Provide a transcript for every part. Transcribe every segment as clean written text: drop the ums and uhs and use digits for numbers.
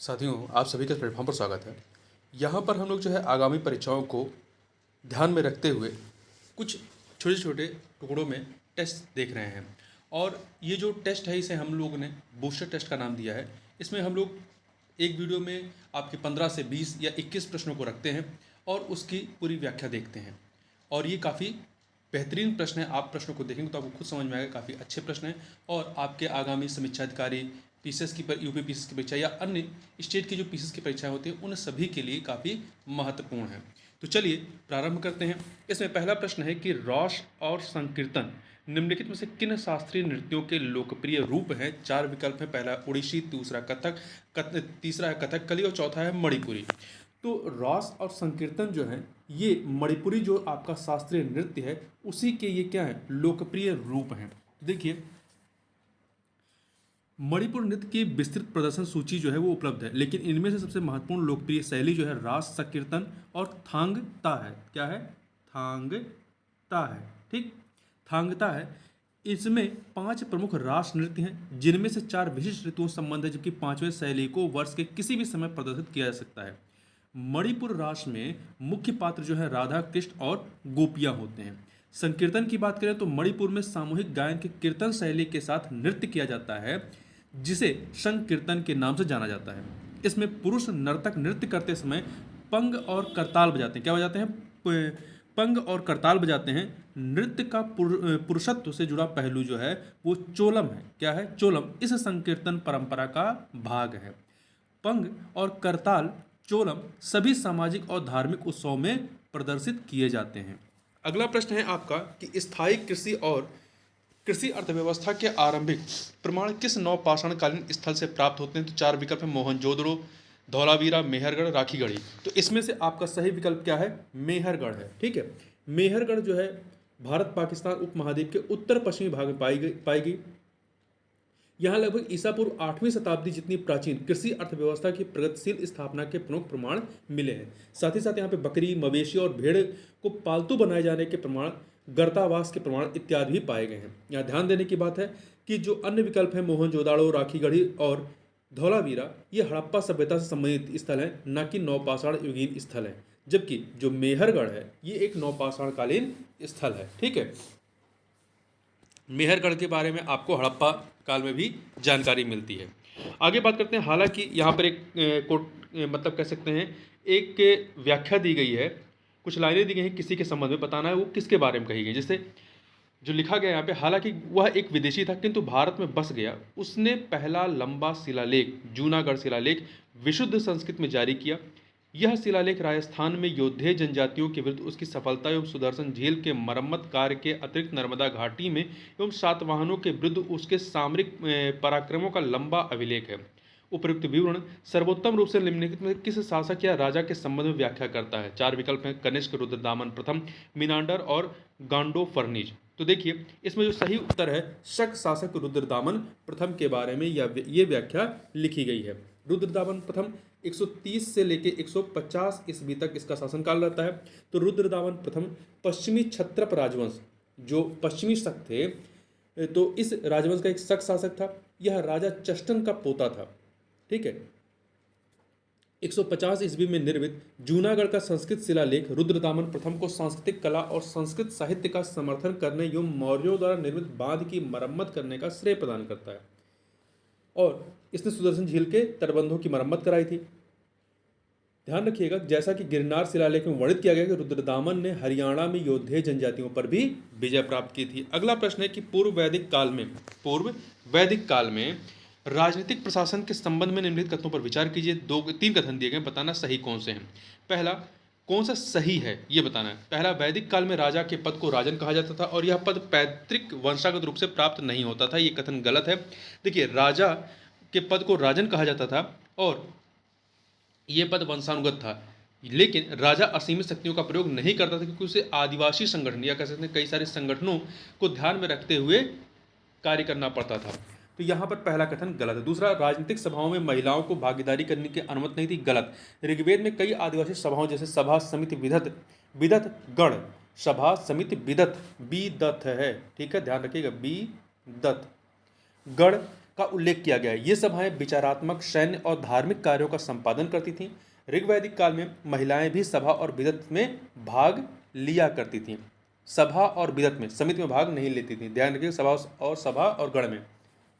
साथियों, आप सभी का प्लेटफॉर्म पर स्वागत है। यहाँ पर हम लोग जो है आगामी परीक्षाओं को ध्यान में रखते हुए कुछ छोटे छोटे टुकड़ों में टेस्ट देख रहे हैं। और ये जो टेस्ट है इसे हम लोगों ने बूस्टर टेस्ट का नाम दिया है। इसमें हम लोग एक वीडियो में आपके 15 से 20 या 21 प्रश्नों को रखते हैं और उसकी पूरी व्याख्या देखते हैं। और ये काफ़ी बेहतरीन प्रश्न है। आप प्रश्नों को देखेंगे तो आपको खुद समझ में आएगा, काफ़ी अच्छे प्रश्न हैं और आपके आगामी समीक्षा अधिकारी पीसीएस की यूपी पीसीएस की परीक्षा या अन्य स्टेट की जो पीसीएस की परीक्षाएं होती हैं उन सभी के लिए काफ़ी महत्वपूर्ण है। तो चलिए प्रारंभ करते हैं। इसमें पहला प्रश्न है कि रॉस और संकीर्तन निम्नलिखित में से किन शास्त्रीय नृत्यों के लोकप्रिय रूप हैं। 4 विकल्प हैं। पहला ओडिसी, दूसरा कथक, तीसरा है कथकली और चौथा है मणिपुरी। तो रॉस और संकीर्तन जो है ये मणिपुरी जो आपका शास्त्रीय नृत्य है उसी के ये क्या है, लोकप्रिय रूप हैं। देखिए, मणिपुर नृत्य की विस्तृत प्रदर्शन सूची जो है वो उपलब्ध है, लेकिन इनमें से सबसे महत्वपूर्ण लोकप्रिय शैली जो है रास, संकीर्तन और थांगता है। क्या है? थांगता है। ठीक, थांगता है। इसमें 5 प्रमुख रास नृत्य हैं जिनमें से 4 विशिष्ट ऋतुओं से संबंध है, जबकि 5वें शैली को वर्ष के किसी भी समय प्रदर्शित किया जा सकता है। मणिपुर रास में मुख्य पात्र जो है राधा, कृष्ण और गोपियां होते हैं। संकीर्तन की बात करें तो मणिपुर में सामूहिक गायन के कीर्तन शैली के साथ नृत्य किया जाता है जिसे संकीर्तन के नाम से जाना जाता है। इसमें पुरुष नर्तक नृत्य करते समय पंग और करताल बजाते हैं। क्या बजाते हैं? पंग और करताल बजाते हैं। नृत्य का पुरुषत्व से जुड़ा पहलू जो है वो चोलम है। क्या है? चोलम इस संकीर्तन परंपरा का भाग है। पंग और करताल, चोलम सभी सामाजिक और धार्मिक उत्सवों में प्रदर्शित किए जाते हैं। अगला प्रश्न है आपका कि स्थायी कृषि और कृषि अर्थव्यवस्था के आरंभिक प्रमाण किस नवपाषाणकालीन स्थल से प्राप्त होते हैं। तो 4 विकल्प हैं। मोहनजोदड़ो, धौलावीरा, मेहरगढ़, राखीगढ़ी। तो इसमें से आपका सही विकल्प क्या है? मेहरगढ़ है। ठीक है, मेहरगढ़ जो है भारत पाकिस्तान उपमहाद्वीप के उत्तर पश्चिमी भाग में पाई गई। यहाँ लगभग ईसा पूर्व 8वीं शताब्दी जितनी प्राचीन कृषि अर्थव्यवस्था की प्रगतिशील स्थापना के प्रमुख प्रमाण मिले हैं। साथ ही साथ यहाँ पे बकरी, मवेशी और भेड़ को पालतू बनाए जाने के प्रमाण, गर्तावास के प्रमाण इत्यादि भी पाए गए हैं। यहाँ ध्यान देने की बात है कि जो अन्य विकल्प है मोहनजोदाड़ो, राखीगढ़ी और धौलावीरा, ये हड़प्पा सभ्यता से संबंधित स्थल है, न कि नवपाषाण युगीन स्थल है। जबकि जो मेहरगढ़ है ये एक नवपाषाणकालीन स्थल है। ठीक है, मेहरगढ़ के बारे में आपको हड़प्पा काल में भी जानकारी मिलती है। आगे बात करते हैं। हालांकि यहाँ पर एक मतलब कह सकते हैं एक व्याख्या दी गई है, कुछ लाइनें दी गई हैं, किसी के संबंध में बताना है वो किसके बारे में कही गई। जैसे जो लिखा गया यहाँ पे, हालांकि वह एक विदेशी था किंतु भारत में बस गया, उसने पहला लंबा शिलालेख, जूनागढ़ शिलालेख, विशुद्ध संस्कृत में जारी किया। यह शिलालेख राजस्थान में योद्धे जनजातियों के विरुद्ध उसकी सफलता एवं सुदर्शन झील के मरम्मत कार्य के अतिरिक्त नर्मदा घाटी में एवं सातवाहनों के विरुद्ध उसके सामरिक पराक्रमों का लंबा अभिलेख है। उपयुक्त विवरण सर्वोत्तम रूप से निम्नलिखित में किस शासक या राजा के संबंध में व्याख्या करता है। 4 विकल्प हैं। कनिष्क, रुद्रदामन प्रथम, मिनांडर और गांडोफर्निज। तो देखिए, इसमें जो सही उत्तर है शक शासक रुद्रदामन प्रथम के बारे में ये व्याख्या लिखी गई है। रुद्रदामन प्रथम 130 से लेके 150 ईस्वी तक इसका शासनकाल रहता है। तो रुद्रदामन प्रथम पश्चिमी क्षत्रप राजवंश, जो पश्चिमी शक थे, तो इस राजवंश का एक शक शासक था। यह राजा चष्टन का पोता था। ठीक है, 150 ईस्वी में निर्मित जूनागढ़ का संस्कृत शिलालेख रुद्रदामन प्रथम को सांस्कृतिक कला और संस्कृत साहित्य का समर्थन करने एवं मौर्यों द्वारा निर्मित बांध की मरम्मत करने का श्रेय प्रदान करता है। और इसने सुदर्शन झील के तटबंधों की मरम्मत कराई थी। ध्यान रखिएगा, जैसा कि गिरनार शिलालेख में वर्णित किया गया कि रुद्रदामन ने हरियाणा में योद्धे जनजातियों पर भी विजय प्राप्त की थी। अगला प्रश्न है कि पूर्व वैदिक काल में राजनीतिक प्रशासन के संबंध में निम्नलिखित कथनों पर विचार कीजिए। 3 कथन दिए गए, बताना सही कौन से हैं। पहला, कौन सा सही है ये बताना है। पहला, वैदिक काल में राजा के पद को राजन कहा जाता था और यह पद पैतृक वंशागत रूप से प्राप्त नहीं होता था। ये कथन गलत है। देखिए, राजा के पद को राजन कहा जाता था और ये पद वंशानुगत था, लेकिन राजा असीमित शक्तियों का प्रयोग नहीं करता था क्योंकि उसे आदिवासी संगठन या कह सकते हैं कई सारे संगठनों को ध्यान में रखते हुए कार्य करना पड़ता था। तो यहाँ पर पहला कथन गलत है। दूसरा, राजनीतिक सभाओं में महिलाओं को भागीदारी करने की अनुमति नहीं थी। गलत। ऋग्वेद में कई आदिवासी सभाओं जैसे सभा समिति विदत गण, सभा समिति विदत, बीदत है। ठीक है, ध्यान रखिएगा, बीदत गण का उल्लेख किया गया है। ये सभाएं विचारात्मक, सैन्य और धार्मिक कार्यों का संपादन करती थीं। ऋग्वैदिक काल में महिलाएं भी सभा और विदत में भाग लिया करती थीं। सभा और विदत में, समिति में भाग नहीं लेती थी, ध्यान रखिए, सभा और गण में,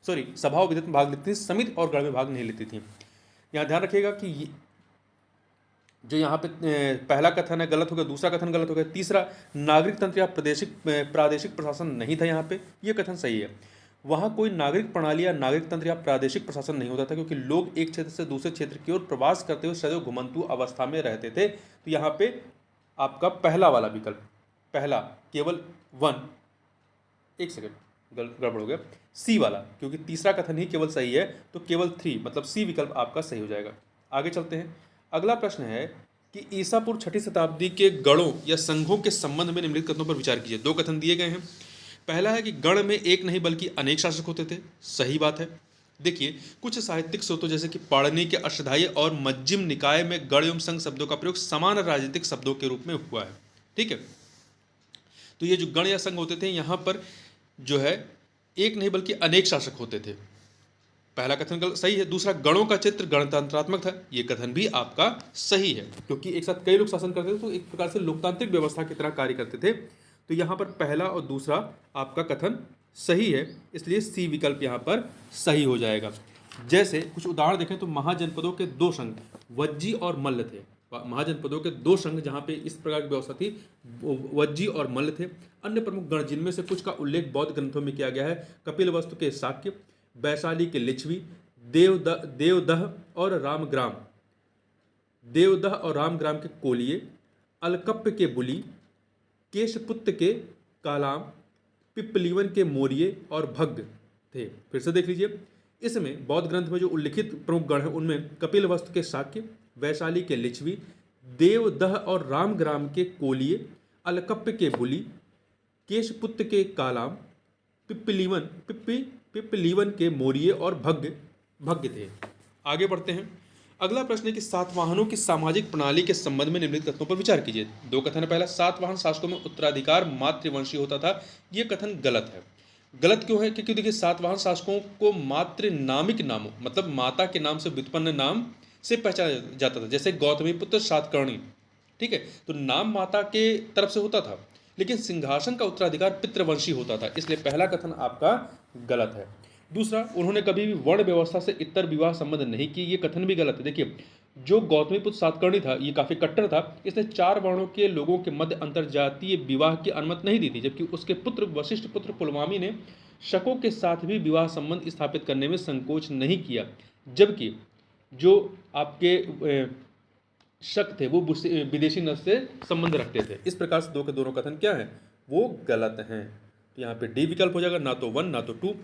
सॉरी, सभा और विदत में भाग लेती थी, समिति और गण में भाग नहीं लेती थी। यहाँ ध्यान रखिएगा कि जो यहाँ पे पहला कथन है गलत हो गया, दूसरा कथन गलत हो गया, तीसरा नागरिक तंत्र या प्रादेशिक प्रशासन नहीं था, यहाँ पे ये कथन सही है। वहाँ कोई नागरिक प्रणाली या नागरिक तंत्र या प्रादेशिक प्रशासन नहीं होता था, क्योंकि लोग एक क्षेत्र से दूसरे क्षेत्र की ओर प्रवास करते हुए सदैव घुमंतु अवस्था में रहते थे। तो यहाँ पे आपका पहला वाला विकल्प, पहला केवल 1, एक सेकंड गड़बड़ हो गया, सी वाला, क्योंकि तीसरा कथन ही केवल सही है, तो केवल 3 मतलब सी विकल्प आपका सही हो जाएगा। आगे चलते हैं। अगला प्रश्न है कि ईसा पूर्व 6ठी शताब्दी के गणों या संघों के संबंध में निम्नलिखित कथनों पर विचार कीजिए। 2 कथन दिए गए हैं। पहला है कि गण में एक नहीं बल्कि अनेक शासक होते थे, सही बात है। देखिए, कुछ साहित्यिक स्रोतों जैसे कि पाणिनि के अष्टाध्यायी और मज्जिम निकाय में गण एवं संघ शब्दों का प्रयोग समान राजनीतिक शब्दों के रूप में हुआ है। ठीक है, तो ये जो गण या संघ होते थे, यहाँ पर जो है एक नहीं बल्कि अनेक शासक होते थे। पहला कथन सही है। दूसरा, गणों का चित्र गणतंत्रात्मक था, ये कथन भी आपका सही है, क्योंकि एक साथ कई लोग शासन करते थे, तो एक प्रकार से लोकतांत्रिक व्यवस्था की तरह कार्य करते थे। तो यहाँ पर पहला और दूसरा आपका कथन सही है, इसलिए सी विकल्प यहाँ पर सही हो जाएगा। जैसे कुछ उदाहरण देखें तो महाजनपदों के 2 संघ वज्जी और मल्ल थे। महाजनपदों के 2 संघ जहाँ पे इस प्रकार की व्यवस्था थी, वज्जी और मल्ल थे। अन्य प्रमुख गण जिनमें से कुछ का उल्लेख बौद्ध ग्रंथों में किया गया है: कपिलवस्तु के शाक्य, वैशाली के लिच्छवी, देवदह और रामग्राम, देवदह और रामग्राम के कोलिये, अलकप्प के बुली, केशपुत्र के कालाम, पिप्पलीवन के मोरिये और भग्ग थे। फिर से देख लीजिए, इसमें बौद्ध ग्रंथ में जो उल्लिखित प्रमुख गण हैं उनमें कपिलवस्तु के शाक्य, वैशाली के लिच्छवी, देवदह और रामग्राम के कोलिये, अलकप्प के बुली, केशपुत्र के कालाम, पिप्पलीवन के मोरिये और भग्ग थे। आगे बढ़ते हैं। अगला प्रश्न है कि सातवाहनों की सामाजिक प्रणाली के संबंध में निम्नलिखित कथनों पर विचार कीजिए। 2 कथन है। पहला, सातवाहन शासकों में उत्तराधिकार मातृवंशी होता था, यह कथन गलत है। गलत क्यों है? क्योंकि देखिए, सातवाहन शासकों को मातृ नामिक नामों, मतलब माता के नाम से व्युत्पन्न नाम से पहचाना जाता था, जैसे गौतमीपुत्र सातकर्णी। ठीक है, तो नाम माता के तरफ से होता था, लेकिन सिंहासन का उत्तराधिकार पितृवंशी होता था, इसलिए पहला कथन आपका गलत है। दूसरा, उन्होंने कभी भी वर्ण व्यवस्था से इतर विवाह संबंध नहीं किए, ये कथन भी गलत है। देखिए, जो गौतमीपुत्र सातकर्णी था, ये काफ़ी कट्टर था, इसने 4 वर्णों के लोगों के मध्य अंतरजातीय विवाह की अनुमति नहीं दी थी, जबकि उसके पुत्र वशिष्ठ पुत्र पुलमावी ने शकों के साथ भी विवाह संबंध स्थापित करने में संकोच नहीं किया, जबकि जो आपके शक थे वो विदेशी नस्ल से संबंध रखते थे। इस प्रकार से 2 के दोनों कथन क्या हैं, वो गलत हैं। तो यहाँ पे डी विकल्प हो जाएगा, ना तो 1 ना तो 2।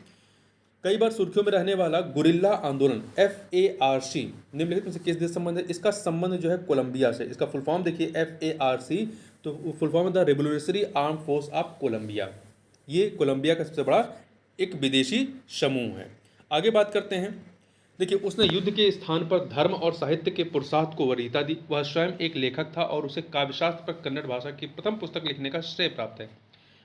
कई बार सुर्खियों में रहने वाला गुरिल्ला आंदोलन FARC निम्नलिखित में से किस देश से संबंध है? इसका संबंध जो है कोलंबिया से। इसका फुल फॉर्म देखिए, FARC, तो full form the revolutionary arm force of Colombia. ये कोलंबिया का सबसे बड़ा एक विदेशी समूह है। आगे बात करते हैं। देखिए, उसने युद्ध के स्थान पर धर्म और साहित्य के पुरुषार्थ को वरीयता दी। वह स्वयं एक लेखक था और उसे काव्यशास्त्र पर कन्नड़ भाषा की प्रथम पुस्तक लिखने का श्रेय प्राप्त है।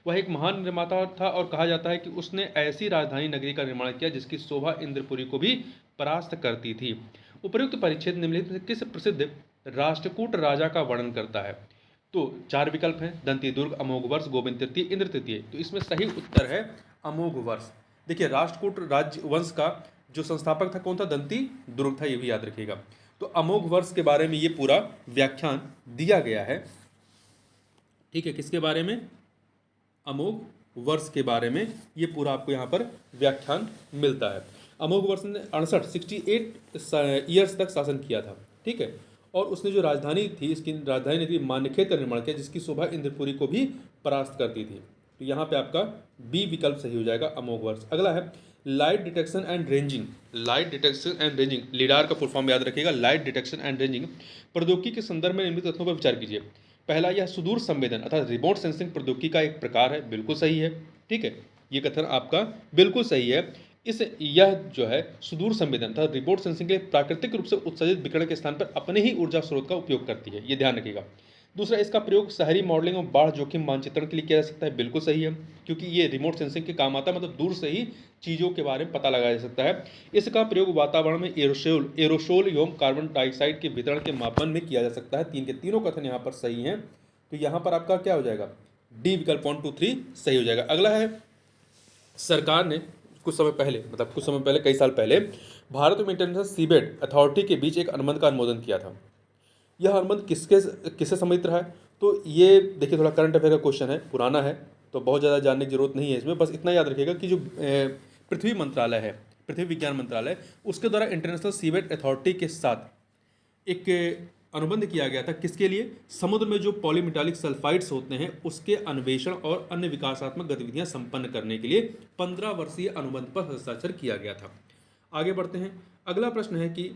वह एक महान निर्माता था और कहा जाता है कि उसने ऐसी राजधानी नगरी का निर्माण किया जिसकी शोभा इंद्रपुरी को भी परास्त करती थी। उपर्युक्त परिच्छेद निम्नलिखित में किस प्रसिद्ध राष्ट्रकूट राजा का वर्णन करता है? तो 4 विकल्प हैं: दंती दुर्ग, अमोघ वर्ष, गोविंद तृतीय, इंद्र तृतीय। तो इसमें सही उत्तर है अमोघ वर्ष। देखिए, राष्ट्रकूट राज्य वंश का जो संस्थापक था कौन था? दंती दुर्ग था, ये भी याद रखिएगा। तो अमोघ वर्ष के बारे में ये पूरा व्याख्यान दिया गया है। ठीक है, किसके बारे में? अमोघ वर्ष के बारे में ये पूरा आपको यहाँ पर व्याख्यान मिलता है। अमोघ वर्ष ने 68 ईयर्स तक शासन किया था। ठीक है, और उसने जो राजधानी थी, इसकी राजधानी नगरी मान्यखेत का निर्माण किया, जिसकी शोभा इंद्रपुरी को भी परास्त करती थी। तो यहाँ पे आपका बी विकल्प सही हो जाएगा, अमोघ वर्ष। अगला है light detection and ranging. Light detection and ranging, lidar का फुल फॉर्म याद रखिएगा, लाइट डिटेक्शन एंड रेंजिंग प्रौद्योगिकी के संदर्भ में निम्नलिखित तथ्यों पर विचार कीजिए। पहला, यह सुदूर संवेदन अर्थात रिमोट सेंसिंग प्रौद्योगिकी का एक प्रकार है, बिल्कुल सही है। ठीक है, ये कथन आपका बिल्कुल सही है। यह जो है सुदूर संवेदन अर्थात रिमोट सेंसिंग के प्राकृतिक रूप से उत्सर्जित विकिरण के स्थान पर अपने ही ऊर्जा स्रोत का उपयोग करती है, ये ध्यान रखिएगा। दूसरा, इसका प्रयोग शहरी मॉडलिंग और बाढ़ जोखिम मानचित्रण के लिए किया जा सकता है। बिल्कुल सही है, क्योंकि ये रिमोट सेंसिंग के काम आता है, मतलब दूर से ही चीज़ों के बारे में पता लगाया जा सकता है। इसका प्रयोग वातावरण में एरोसोल एवं कार्बन डाइऑक्साइड के वितरण के मापन में किया जा सकता है। तीन के तीनों कथन यहाँ पर सही हैं, तो यहाँ पर आपका क्या हो जाएगा, डी विकल्प 1 2 3 सही हो जाएगा। अगला है, सरकार ने कुछ समय पहले कई साल पहले भारत में इंटरनेशनल सीबेड अथॉरिटी के बीच एक अनुबंध का अनुमोदन किया था। यह अनुबंध किससे संबंधित रहा है, तो ये देखिए थोड़ा करंट अफेयर का क्वेश्चन है, पुराना है, तो बहुत ज़्यादा जानने की जरूरत नहीं है इसमें। बस इतना याद रखिएगा कि जो पृथ्वी मंत्रालय है, पृथ्वी विज्ञान मंत्रालय, उसके द्वारा इंटरनेशनल सीबेड अथॉरिटी के साथ एक अनुबंध किया गया था। किसके लिए, समुद्र में जो पॉलीमेटालिक सल्फाइड्स होते हैं उसके अन्वेषण और अन्य विकासात्मक गतिविधियां संपन्न करने के लिए 15 वर्षीय अनुबंध पर हस्ताक्षर किया गया था। आगे बढ़ते हैं। अगला प्रश्न है कि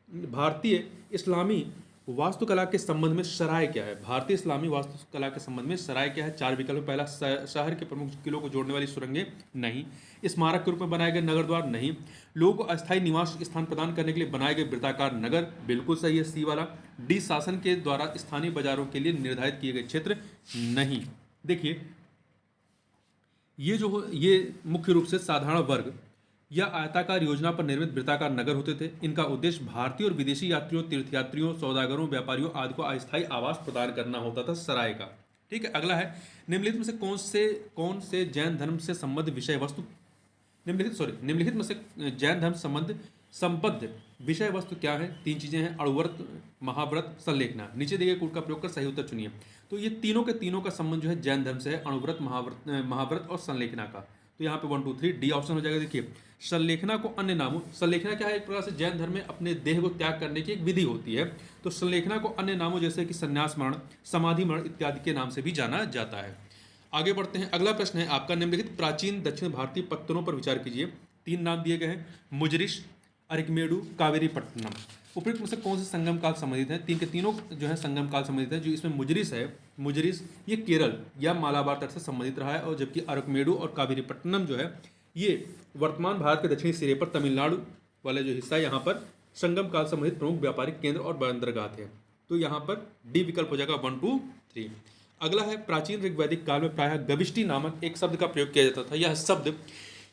भारतीय इस्लामी वास्तुकला के संबंध में सराय क्या है। भारतीय इस्लामी वास्तुकला के संबंध में सराय क्या है। 4 विकल्प। पहला, शहर के प्रमुख किलों को जोड़ने वाली सुरंगें, नहीं। स्मारक के रूप में बनाए गए नगर द्वार, नहीं। लोगों को अस्थायी निवास स्थान प्रदान करने के लिए बनाए गए वृत्ताकार नगर, बिल्कुल सही है, सी वाला। डी, शासन के द्वारा स्थानीय बाजारों के लिए निर्धारित किए गए क्षेत्र, नहीं। देखिए, ये मुख्य रूप से साधारण वर्ग या आयताकार योजना पर निर्मित वृत्ताकार नगर होते थे। इनका उद्देश्य भारतीय और विदेशी यात्रियों, तीर्थयात्रियों, सौदागरों, व्यापारियों आदि को अस्थायी आवास प्रदान करना होता था, सराय का। ठीक है। अगला है, निम्नलिखित में से कौन से जैन धर्म से संबद्ध विषय वस्तु निम्नलिखित में से जैन धर्म संबद्ध विषय वस्तु क्या है। 3 चीजें हैं, अणुव्रत, महाव्रत, संलेखना। नीचे दिए गए कूट का प्रयोग कर सही उत्तर चुनिए। तो ये तीनों के तीनों का संबंध जो है जैन धर्म से है, अणुव्रत, महाव्रत और संलेखना का। तो यहाँ पे 1 2 3 डी ऑप्शन हो जाएगा। देखिए, संलेखना को अन्य नामों, संलेखना क्या है, एक प्रकार से जैन धर्म में अपने देह को त्याग करने की एक विधि होती है। तो संलेखना को अन्य नामों जैसे कि संन्यास मरण, समाधि मरण इत्यादि के नाम से भी जाना जाता है। आगे बढ़ते हैं। अगला प्रश्न है आपका, निम्नलिखित प्राचीन दक्षिण भारतीय पत्तनों पर विचार कीजिए। 3 नाम दिए गए हैं, मुजरिश, अरिकमेडु, कावेरीपट्टनम। उपयुक्त में से कौन से संगम काल संबंधित है। 3 के तीनों जो है संगम काल संबंधित है। जो इसमें मुजरिस है, मुजरिस ये केरल या मालाबार तट से संबंधित रहा है, और जबकि अरकमेडु और कावेरीपट्टनम जो है ये वर्तमान भारत के दक्षिणी सिरे पर तमिलनाडु वाला जो हिस्सा है, यहाँ पर संगम काल संबंधित प्रमुख व्यापारिक केंद्र और बंदरगाह थे। तो यहाँ पर डी विकल्प हो जाएगा 1 2 3। अगला है, प्राचीन ऋग्वैदिक काल में प्रायः गविष्टि नामक एक शब्द का प्रयोग किया जाता था। यह शब्द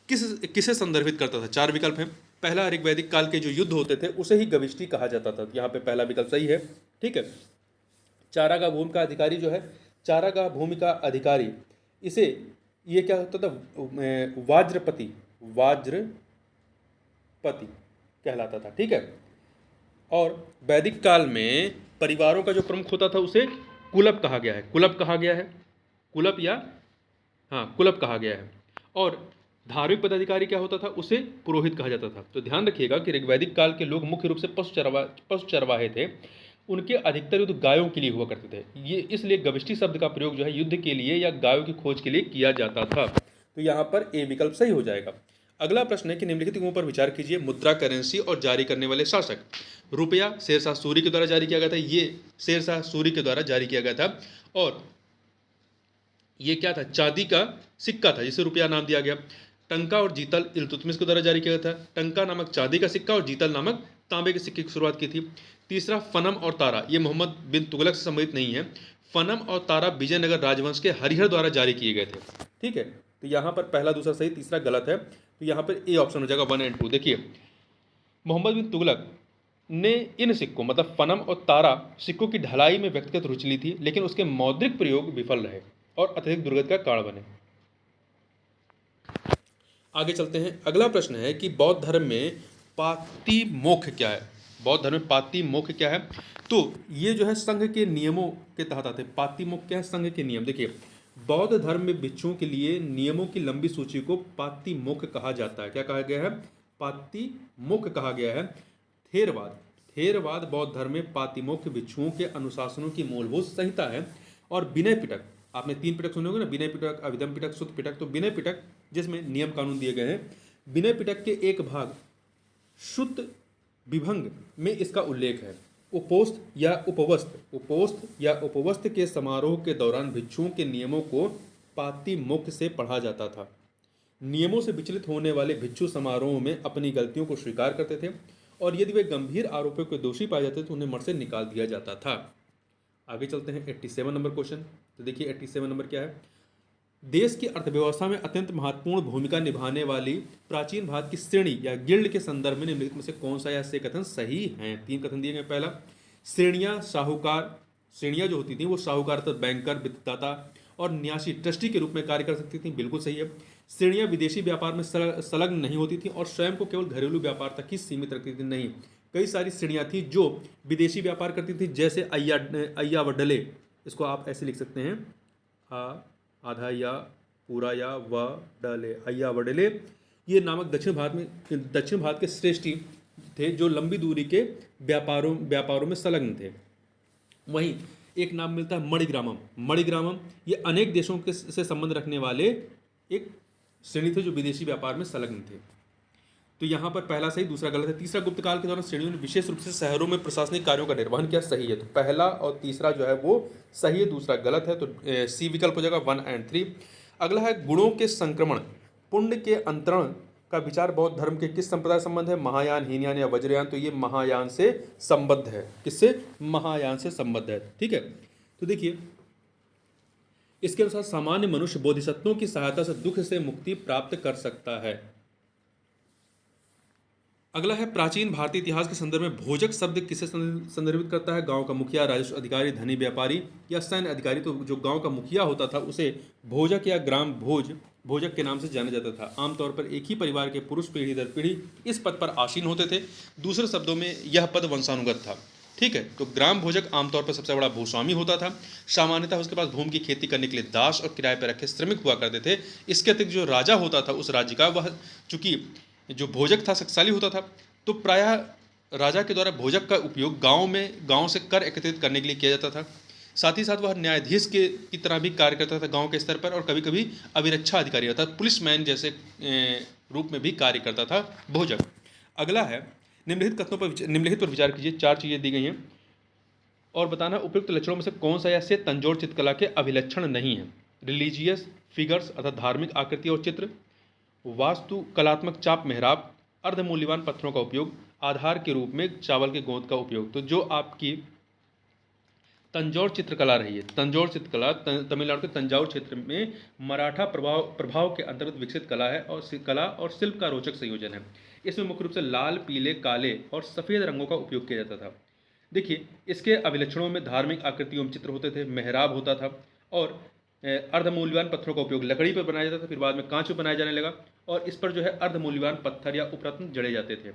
किसे संदर्भित करता था। 4 विकल्प हैं। पहला, ऋग्वैदिक काल के जो युद्ध होते थे उसे ही गविष्टि कहा जाता था। यहाँ पे पहला विकल्प सही है। ठीक है। चारागाह भूमि का अधिकारी जो है, चारागाह भूमि का अधिकारी, इसे ये क्या होता था, वाज्रपति कहलाता था। ठीक है। और वैदिक काल में परिवारों का जो प्रमुख होता था उसे कुलप कहा गया है। कुलप कहा गया है। और धार्मिक पदाधिकारी क्या होता था, उसे पुरोहित कहा जाता था। तो ध्यान रखिएगा कि ऋग्वैदिक काल के लोग मुख्य रूप से पशु चरवाहे थे। उनके अधिकतर युद्ध गायों के लिए हुआ करते थे। ये इसलिए गविष्टि शब्द का प्रयोग जो है युद्ध के लिए या गायों की खोज के लिए किया जाता था। तो यहाँ पर ए विकल्प सही हो जाएगा। अगला प्रश्न है कि निम्नलिखित के ऊपर विचार कीजिए। मुद्रा, करेंसी और जारी करने वाले शासक। रुपया शेरशाह सूरी के द्वारा जारी किया गया था। ये शेरशाह सूरी के द्वारा जारी किया गया था। और ये क्या था, चांदी का सिक्का था जिसे रुपया नाम दिया गया। टंका और जीतल इल्तुतमिश के द्वारा जारी किया गया था। टंका नामक चांदी का सिक्का और जीतल नामक तांबे के सिक्के की शुरुआत की थी। तीसरा, फनम और तारा, ये मोहम्मद बिन तुगलक से संबंधित नहीं है। फनम और तारा विजयनगर राजवंश के हरिहर द्वारा जारी किए गए थे। ठीक है। तो यहाँ पर पहला दूसरा सही, तीसरा गलत है। तो यहाँ पर ए ऑप्शन हो जाएगा 1 और 2। देखिए, मोहम्मद बिन तुगलक ने इन सिक्कों मतलब फनम और तारा सिक्कों की ढलाई में व्यक्तिगत रुचि ली थी, लेकिन उसके मौद्रिक प्रयोग विफल रहे और अत्यधिक दुर्गति का कारण बने। आगे चलते हैं। अगला प्रश्न है कि बौद्ध धर्म में पातिमोक्ष क्या है। बौद्ध धर्म में पातिमोक्ष क्या है। तो ये जो है संघ के नियमों के तहत आते हैं। पातिमोक्ष क्या है, संघ के नियम। देखिए, बौद्ध धर्म में भिक्षुओं के लिए नियमों की लंबी सूची को पातिमोक्ष कहा जाता है। क्या कहा गया है, पातिमोक्ष कहा गया है। थेरवाद बौद्ध धर्म में पातिमोक्ष भिक्षुओं के अनुशासनों की मूलभूत संहिता है। और विनय पिटक, आपने 3 पिटक सुने होंगे ना, विनय पिटक, अभिधम पिटक, सुत्त पिटक। तो विनय पिटक जिसमें नियम कानून दिए गए हैं, विनय पिटक के एक भाग शुद्ध विभंग में इसका उल्लेख है। उपोस्त या उपवस्त के समारोह के दौरान भिक्षुओं के नियमों को पातिमोक्ष से पढ़ा जाता था। नियमों से विचलित होने वाले भिक्षु समारोह में अपनी गलतियों को स्वीकार करते थे, और यदि वे गंभीर आरोपों के दोषी पाए जाते तो उन्हें मठ से निकाल दिया जाता था। आगे चलते हैं 87 नंबर क्वेश्चन। तो देखिए 87 नंबर क्या है। देश की अर्थव्यवस्था में अत्यंत महत्वपूर्ण भूमिका निभाने वाली प्राचीन भारत की श्रेणी या गिल्ड के संदर्भ में निम्नलिखित में से कौन सा या से कथन सही है। 3 कथन दिए गए। पहला, श्रेणियां साहूकार, श्रेणियां जो होती थी वो साहूकार तथा बैंकर, वित्तदाता और न्यासी, ट्रस्टी के रूप में कार्य कर सकती थी। बिल्कुल सही है। श्रेणियां विदेशी व्यापार में संलग्न नहीं होती थी और स्वयं को केवल घरेलू व्यापार तक ही सीमित रखती थी। नहीं, कई सारी श्रेणियां थी जो विदेशी व्यापार करती थी, जैसे अय्यावडले, इसको आप ऐसे लिख सकते हैं, आधा या पूरा या व डले, अय्यावडले, ये नामक दक्षिण भारत के श्रेष्ठी थे जो लंबी दूरी के व्यापारों में संलग्न थे। वहीं एक नाम मिलता है मणिग्रामम। मणिग्रामम ये अनेक देशों के से संबंध रखने वाले एक श्रेणी थे जो विदेशी व्यापार में संलग्न थे। तो यहाँ पर पहला सही, दूसरा गलत है। तीसरा, गुप्त काल के दौरान श्रेणियों ने विशेष रूप से शहरों में प्रशासनिक कार्यों का निर्वहन किया। सही है। तो पहला और तीसरा जो है वो सही है, दूसरा गलत है। तो सी विकल्प हो जाएगा 1 और 3। अगला है गुणों के संक्रमण, पुण्य के अंतरण का विचार बौद्ध धर्म के किस संप्रदाय संबंध है। महायान, हीनयान या वज्रयान। तो ये महायान से संबद्ध है। किससे? महायान से संबद्ध है। ठीक है। तो देखिए इसके अनुसार सामान्य मनुष्य बोधिसत्वों की सहायता से दुख से मुक्ति प्राप्त कर सकता है। अगला है प्राचीन भारतीय इतिहास के संदर्भ में भोजक शब्द किसे संदर्भित करता है। गांव का मुखिया, राजस्व अधिकारी, धनी व्यापारी या सैन्य अधिकारी। तो जो गांव का मुखिया होता था उसे भोजक या ग्राम भोजक के नाम से जाना जाता था। आमतौर पर एक ही परिवार के पुरुष पीढ़ी दर पीढ़ी इस पद पर आसीन होते थे। दूसरे शब्दों में यह पद वंशानुगत था। ठीक है। तो ग्राम भोजक आमतौर पर सबसे बड़ा भूस्वामी होता था। सामान्यतः उसके पास भूमि की खेती करने के लिए दास और किराए पर रखे श्रमिक हुआ करते थे। इसके अतिरिक्त जो राजा होता था उस राज्य का, वह चूंकि जो भोजक था शक्तिशाली होता था, तो प्रायः राजा के द्वारा भोजक का उपयोग गांव से कर एकत्रित करने के लिए किया जाता था। साथ ही साथ वह न्यायाधीश की तरह भी कार्य करता था गांव के स्तर पर, और कभी कभी अभिरक्षा अधिकारी अर्थात पुलिसमैन जैसे रूप में भी कार्य करता था भोजक। अगला है निम्नलिखित पर विचार कीजिए। 4 चीज़ें दी गई हैं और बताना उपयुक्त लक्षणों में से कौन सा या से तंजौर चित्रकला के अभिलक्षण नहीं है। रिलीजियस फिगर्स अर्थात धार्मिक आकृति और चित्र, वास्तु कलात्मक चाप मेहराब, अर्धमूल्यवान पत्थरों का उपयोग, आधार के रूप में चावल के गोंद का उपयोग। तो जो आपकी तंजौर चित्रकला रही है, तंजौर चित्रकला तमिलनाडु के तंजावुर क्षेत्र में मराठा प्रभाव के अंतर्गत विकसित कला है और शिल्प का रोचक संयोजन है। इसमें मुख्य रूप से लाल, पीले, काले और सफ़ेद रंगों का उपयोग किया जाता था। देखिए इसके अभिलक्षणों में धार्मिक आकृति एवं चित्र होते थे, मेहराब होता था और अर्धमूल्यवान पत्थरों का उपयोग लकड़ी पर बनाया जाता था, फिर बाद में कांच पर बनाया जाने लगा और इस पर जो है अर्धमूल्यवान पत्थर या उपरत्न जड़े जाते थे।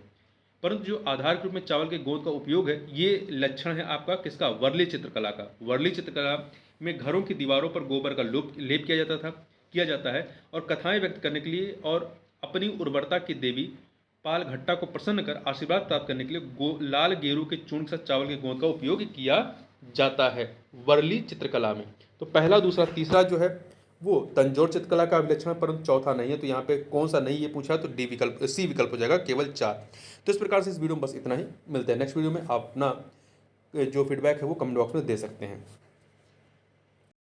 परंतु जो आधार के रूप में चावल के गोंद का उपयोग है, ये लक्षण है आपका किसका? वर्ली चित्रकला का। वर्ली चित्रकला में घरों की दीवारों पर गोबर का लेप किया जाता है और कथाएं व्यक्त करने के लिए और अपनी उर्वरता की देवी पालघट्टा को प्रसन्न कर आशीर्वाद प्राप्त करने के लिए लाल गेरू के चूर्ण के साथ चावल के गोंद का उपयोग किया जाता है वर्ली चित्रकला में। तो पहला, दूसरा, तीसरा जो है वो तंजौर चित्रकला का अभिलक्षण, परंतु चौथा नहीं है। तो यहाँ पे कौन सा नहीं ये पूछा, तो सी विकल्प हो जाएगा, केवल 4। तो इस प्रकार से इस वीडियो में बस इतना ही। मिलते हैं नेक्स्ट वीडियो में। आप अपना जो फीडबैक है वो कमेंट बॉक्स में दे सकते हैं।